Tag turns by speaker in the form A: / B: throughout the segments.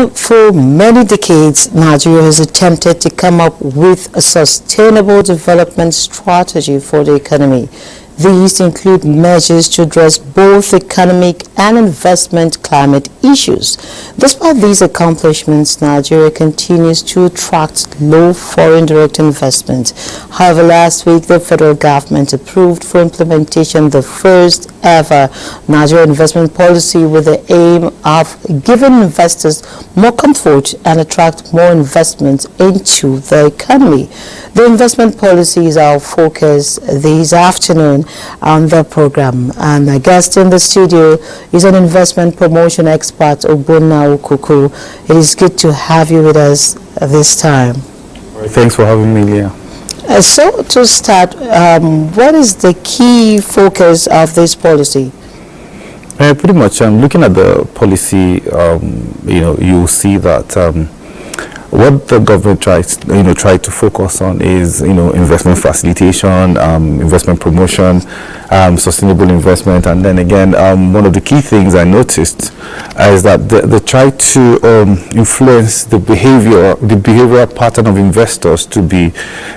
A: For many decades, Nigeria has attempted to come up with a sustainable development strategy for the economy. These include measures to address both economic and investment climate issues. Despite these accomplishments, Nigeria continues to attract low foreign direct investment. However, last week, the federal government approved for implementation the first ever Nigerian investment policy with the aim of giving investors more comfort and attract more investment into the economy. The investment policy is our focus this afternoon on the program, and my guest in the studio is an investment promotion expert, Ogbonna Ukuku. It is good to have you with us this time.
B: Thanks for having me, Leah.
A: So to start, what is the key focus of this policy?
B: Pretty much, looking at the policy, you'll see that what the government tries to focus on is, investment facilitation, investment promotion, sustainable investment, and then again, one of the key things I noticed is that they try to influence the behavioral pattern of investors to be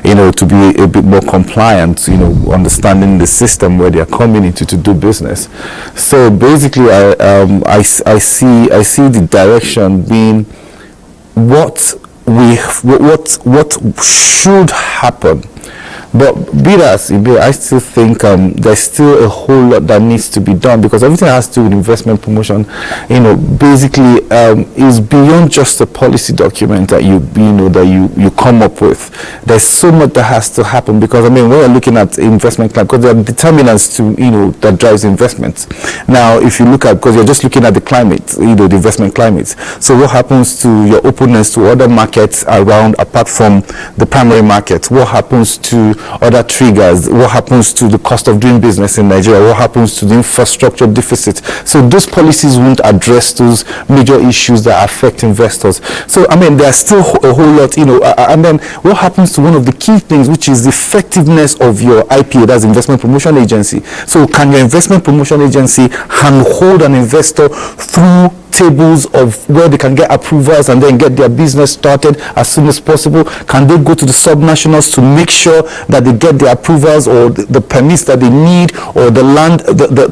B: a bit more compliant, understanding the system where they are coming into to do business. So basically, I see the direction being what should happen. But be that as it may, I still think there's still a whole lot that needs to be done, because everything that has to do with investment promotion, basically is beyond just a policy document that you come up with. There's so much that has to happen, because when we're looking at investment climate, because there are determinants to that drives investment. Now, if you look at, because you're just looking at the climate, the investment climate. So what happens to your openness to other markets around, apart from the primary market? What happens to other triggers? What happens to the cost of doing business in Nigeria? What happens to the infrastructure deficit? So those policies won't address those major issues that affect investors. So there's still a whole lot, and then what happens to one of the key things, which is the effectiveness of your IPA, that's investment promotion agency. So can your investment promotion agency handhold an investor through tables of where they can get approvals and then get their business started as soon as possible? Can they go to the subnationals to make sure that they get the approvals or the permits that they need, or the land,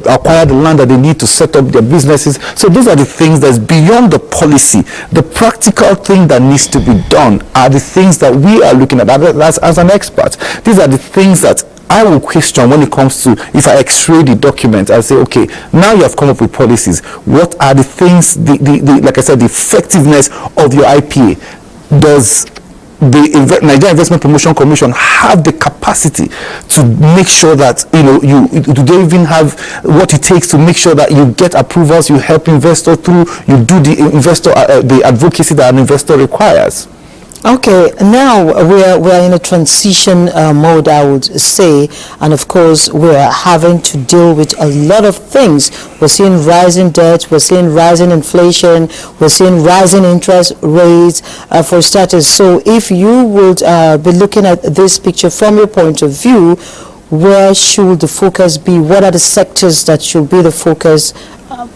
B: acquire the land that they need to set up their businesses? So those are the things that's beyond the policy. The practical thing that needs to be done are the things that we are looking at as an expert. These are the things that I will question when it comes to, if I x-ray the document, I'll say, okay, now you have come up with policies. What are the things, like I said, the effectiveness of your IPA? Does the Nigerian Investment Promotion Commission have the capacity to make sure that, do they even have what it takes to make sure that you get approvals, you help investors through, you do the advocacy that an investor requires?
A: Okay, now we're in a transition mode, I would say, and of course we're having to deal with a lot of things. We're seeing rising debt, we're seeing rising inflation, we're seeing rising interest rates for starters. So if you would be looking at this picture from your point of view, where should the focus be? What are the sectors that should be the focus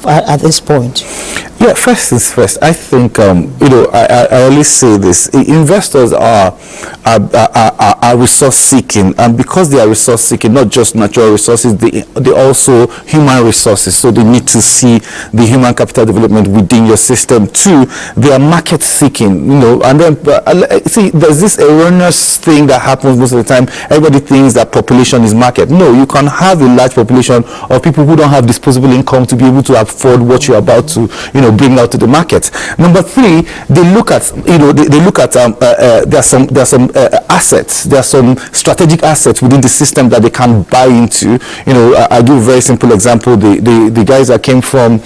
A: at this point?
B: Yeah, first is first. I think I always say this: investors are resource seeking, and because they are resource seeking, not just natural resources, they also human resources. So they need to see the human capital development within your system too. They are market seeking, and then see, there's this erroneous thing that happens most of the time. Everybody thinks that population is market. No, you can have a large population of people who don't have disposable income to be able to afford what you're about to bring out to the market. Number three, they look at there's some assets, there are some strategic assets within the system that they can buy into. I give a very simple example. The guys that came from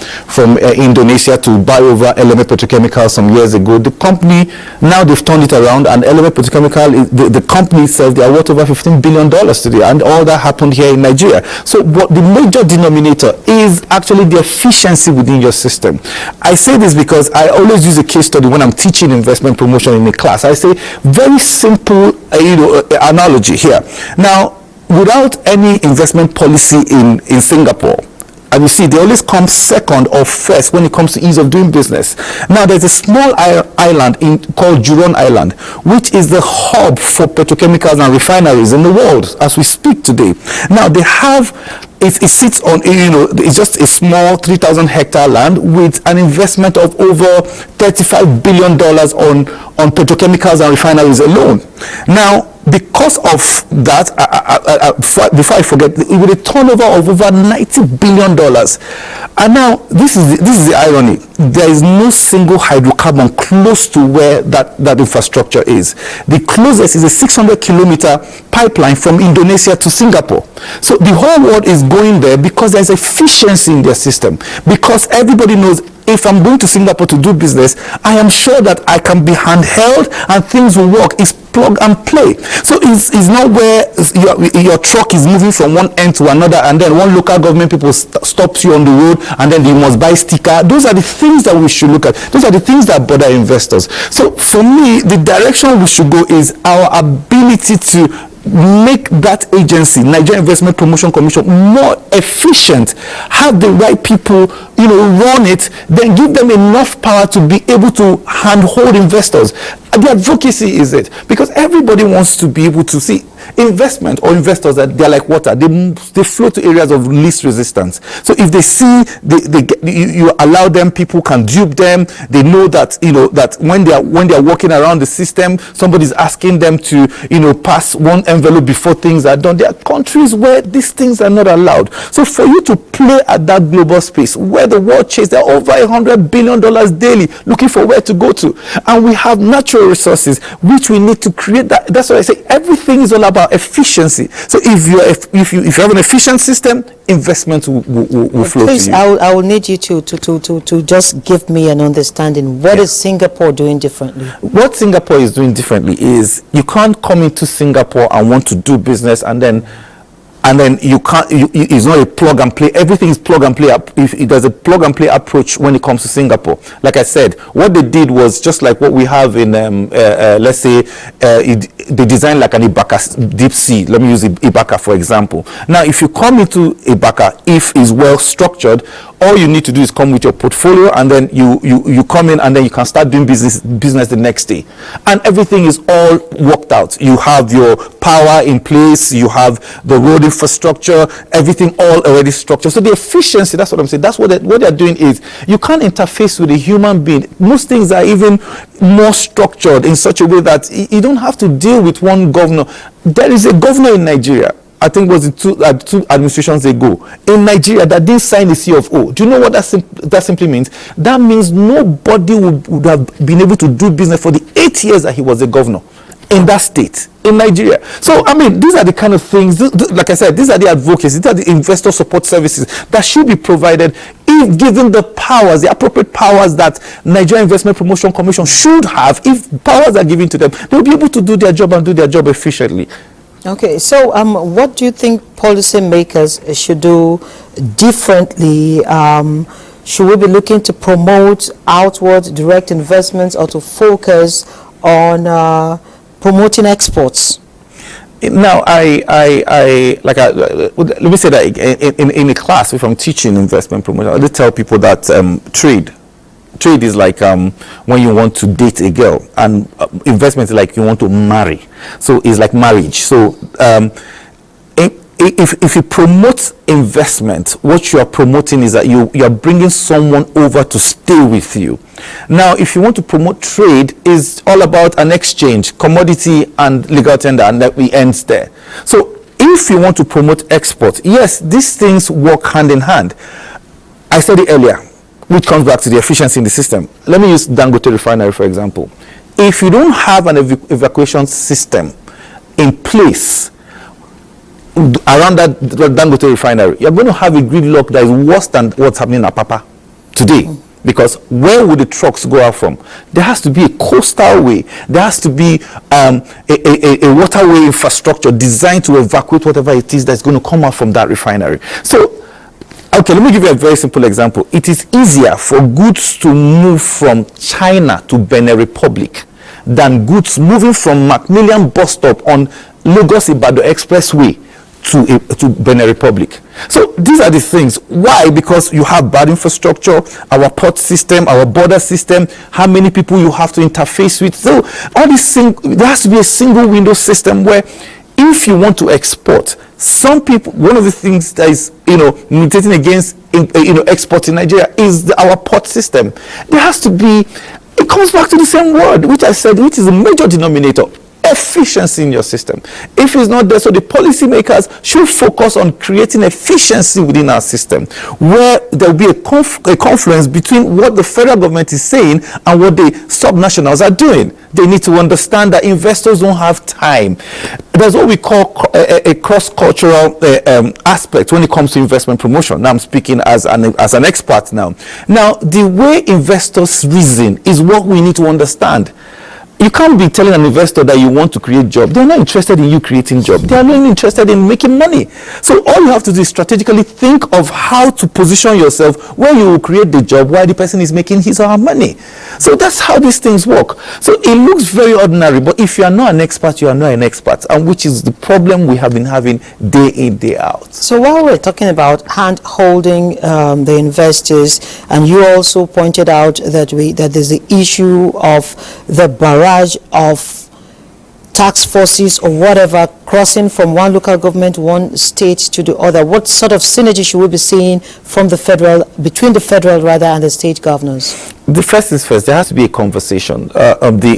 B: Indonesia to buy over Element Petrochemical some years ago, the company, now they've turned it around, and Element Petrochemical, the company itself, they are worth over $15 billion today, and all that happened here in Nigeria. So what the major denominator is actually the efficiency within your system. I say this because I always use a case study when I'm teaching investment promotion in a class. I say very simple analogy here. Now, without any investment policy in Singapore, And you see, they always come second or first when it comes to ease of doing business. Now, there's a small island called Juron Island, which is the hub for petrochemicals and refineries in the world as we speak today. Now, they have, it sits on, it's just a small 3,000 hectare land with an investment of over $35 billion on petrochemicals and refineries alone. Now, because of that, before I forget, with a turnover of over $90 billion. And now, this is the irony. There is no single hydrocarbon close to where that infrastructure is. The closest is a 600-kilometer pipeline from Indonesia to Singapore. So the whole world is going there because there's efficiency in their system. Because everybody knows, if I'm going to Singapore to do business, I am sure that I can be handheld and things will work. It's plug and play. So it's not where your truck is moving from one end to another, and then one local government people stops you on the road, and then you must buy sticker. Those are the things that we should look at. Those are the things that bother investors. So for me, the direction we should go is our ability to make that agency, Nigerian Investment Promotion Commission, more efficient, have the right people, run it, then give them enough power to be able to handhold investors. The advocacy is it, because everybody wants to be able to see investment or investors that they're like water. They flow to areas of least resistance. So if they see you allow them, people can dupe them. They know that that when they are walking around the system, somebody's asking them to pass one envelope before things are done. There are countries where these things are not allowed. So for you to play at that global space where the world chase, there are over $100 billion daily looking for where to go to, and we have natural resources which we need to create. That's why I say everything is all about efficiency. So if you have an efficient system, investment will flow
A: please,
B: to you.
A: I will need you to just give me an understanding. What is Singapore doing differently?
B: What Singapore is doing differently is you can't come into Singapore and want to do business and then you can't. It's not a plug and play. Everything is plug and play. If there's a plug and play approach when it comes to Singapore, like I said, what they did was just like what we have in, let's say, they designed like an Ibaka deep sea. Let me use Ibaka for example. Now, if you come into Ibaka, if it's well structured, all you need to do is come with your portfolio, and then you come in, and then you can start doing business the next day, and everything is all worked out. You have your power in place, you have the road infrastructure, everything all already structured. So the efficiency, that's what I'm saying. That's what they're doing is you can't interface with a human being. Most things are even more structured in such a way that you don't have to deal with one governor. There is a governor in Nigeria, I think it was two administrations ago, in Nigeria, that didn't sign the CFO. Do you know what that simply means? That means nobody would have been able to do business for the 8 years that he was a governor in that state, in Nigeria. So, I mean, these are the kind of things, like I said, these are the advocacy, these are the investor support services that should be provided if given the powers, the appropriate powers that Nigerian Investment Promotion Commission should have. If powers are given to them, they'll be able to do their job and do their job efficiently.
A: Okay, so what do you think policymakers should do differently? Should we be looking to promote outward direct investments or to focus on promoting exports?
B: Now, let me say that in a class, if I'm teaching investment promotion, I do tell people that trade is like when you want to date a girl, and investment is like you want to marry. So it's like marriage. So if you promote investment, what you are promoting is that you are bringing someone over to stay with you. Now, if you want to promote trade, is all about an exchange, commodity and legal tender, and that we ends there. So if you want to promote export, yes, these things work hand in hand. I said it earlier, which comes back to the efficiency in the system. Let me use Dangote Refinery, for example. If you don't have an evacuation system in place around that Dangote Refinery, you're going to have a gridlock that is worse than what's happening in Apapa today. Because where would the trucks go out from? There has to be a coastal way. There has to be a waterway infrastructure designed to evacuate whatever it is that's going to come out from that refinery. So, okay, let me give you a very simple example. It is easier for goods to move from China to Benin Republic than goods moving from Macmillan bus stop on Lagos-Ibadan Expressway to Benin Republic. So these are the things. Why? Because you have bad infrastructure, our port system, our border system, how many people you have to interface with. So all these things, there has to be a single window system where if you want to export, some people, one of the things that is, militating against, export in Nigeria is our port system. There has to be, it comes back to the same word, which I said, which is a major denominator. Efficiency in your system. If it's not there, so the policymakers should focus on creating efficiency within our system, where there will be a confluence between what the federal government is saying and what the subnationals are doing. They need to understand that investors don't have time. There's what we call a cross-cultural aspect when it comes to investment promotion. Now I'm speaking as an expert now. Now, the way investors reason is what we need to understand. You can't be telling an investor that you want to create jobs. They're not interested in you creating jobs. They are only interested in making money. So all you have to do is strategically think of how to position yourself where you will create the job while the person is making his or her money. So that's how these things work. So it looks very ordinary, but if you are not an expert, you are not an expert, and which is the problem we have been having day in, day out.
A: So while we're talking about hand-holding the investors, and you also pointed out that there's the issue of the barrage of tax forces or whatever crossing from one local government, one state to the other, what sort of synergy should we be seeing from between the federal and the state governors?
B: The first is first. There has to be a conversation. The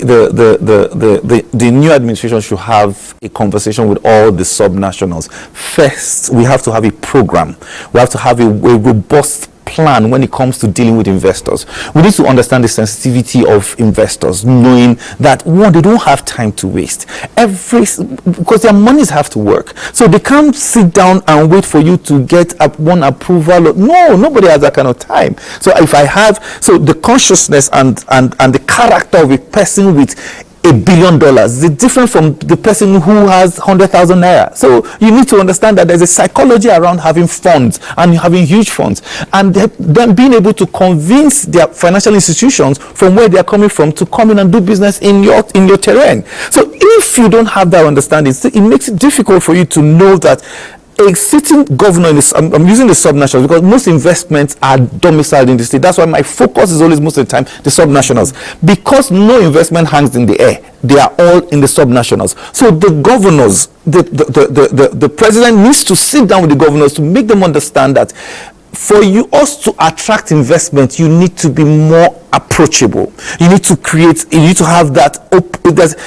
B: new administration should have a conversation with all the subnationals. First, we have to have a program. We have to have a robust plan when it comes to dealing with investors. We need to understand the sensitivity of investors, knowing that one, they don't have time to waste. Because their monies have to work. So they can't sit down and wait for you to get one approval. No, nobody has that kind of time. So if I have, the consciousness and the character of a person with $1 billion is different from the person who has 100,000 naira. So you need to understand that there's a psychology around having funds and having huge funds, and then being able to convince their financial institutions from where they are coming from to come in and do business in your terrain. So if you don't have that understanding, it makes it difficult for you to know that a sitting governor, I'm using the subnationals because most investments are domiciled in the state. That's why my focus is always most of the time the subnationals, because no investment hangs in the air. They are all in the subnationals. So the governors, the president needs to sit down with the governors to make them understand that for us to attract investment, you need to be more approachable. You need to have that.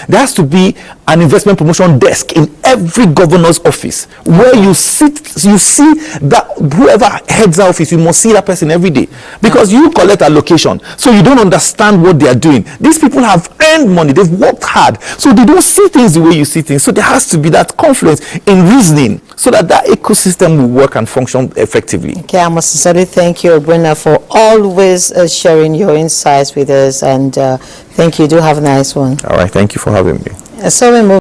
B: There has to be an investment promotion desk in every governor's office where you see that whoever heads the office, you must see that person every day, because you collect allocation, so you don't understand what they are doing. These people have earned money, they've worked hard, so they don't see things the way you see things. So there has to be that confluence in reasoning so that ecosystem will work and function effectively.
A: Okay, I must sincerely thank you, Ogbonna, for always sharing your insights with us, and thank you. Do have a nice one.
B: All right, thank you for having me.
A: So we move